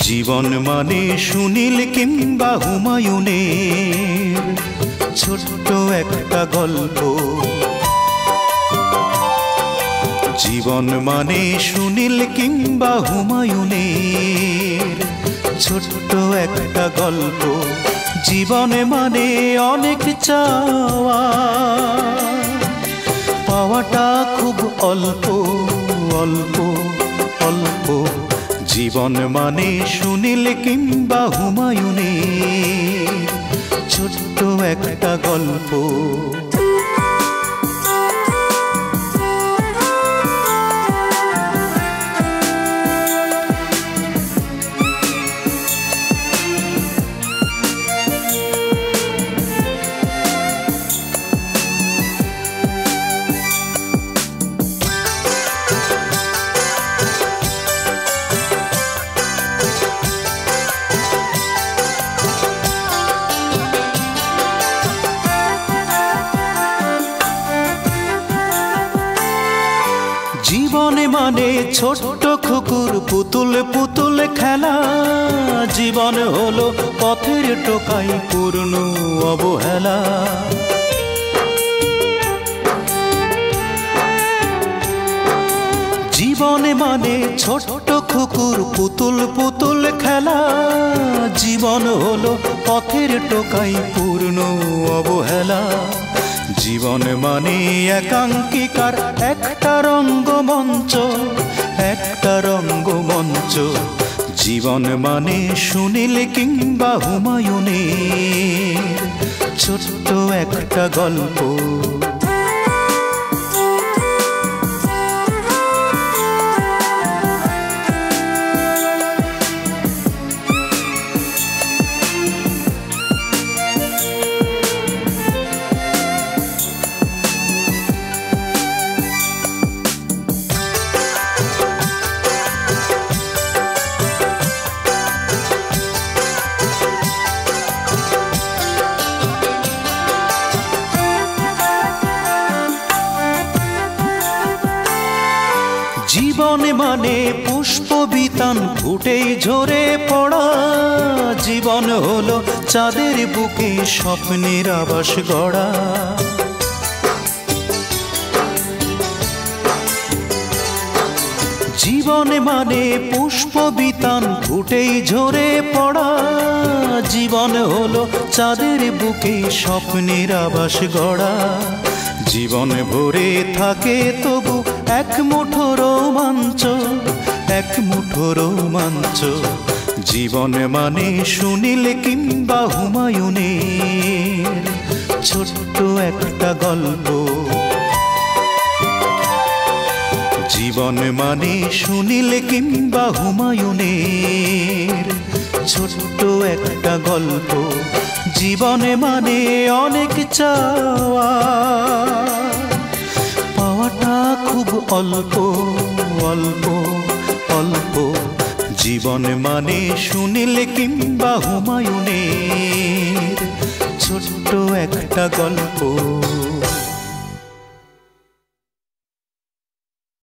জীবন মানে সুনীল কিংবা হুমায়ুনের ছোট্ট একটা গল্প। জীবন মানে সুনীল কিংবা হুমায়ুনের ছোট্ট একটা গল্প। জীবনে মানে অনেক চাওয়া, পাওয়াটা খুব অল্প অল্প অল্প। জীবন মানে সুনীল কিংবা হুমায়ুনের ছোট্ট একটা গল্প। জীবনে মানে ছোট্ট খুকুর পুতুল পুতুল খেলা। জীবন হলো পথের টোকাই পূর্ণ অবহেলা। জীবনে মানে ছোট্ট খুকুর পুতুল পুতুল খেলা। জীবন হলো পথের টোকাই পূর্ণ অবহেলা। জীবন মানে একাঙ্কিকার একটা রঙ্গমঞ্চ, একটা রঙ্গমঞ্চ। জীবন মানে সুনীল কিংবা হুমায়ুনের ছোট্ট একটা গল্প। জীবন মানে পুষ্পবিতান ফুটেই ঝরে পড়া। জীবন হলো চাঁদের বুকে স্বপ্নের আবাস গড়া। জীবন মানে পুষ্পবিতান ফুটেই ঝরে পড়া। জীবন হলো চাঁদের বুকে স্বপ্নের আবাস গড়া। জীবন ভরে থাকে তবু এক মুঠো রোমাঞ্চ, এক মুঠো রোমাঞ্চ। জীবন মানে সুনীল কিংবা হুমায়ুনের ছোট্ট একটা গল্প। জীবন মানে সুনীল কিংবা হুমায়ুনের ছোট্ট একটা গল্প। জীবনে মানে অনেক চাওয়া, পাওয়াটা খুব অল্প অল্প অল্প। জীবন মানে সুনীল কিংবা হুমায়ুনের ছোট্ট একটা গল্প।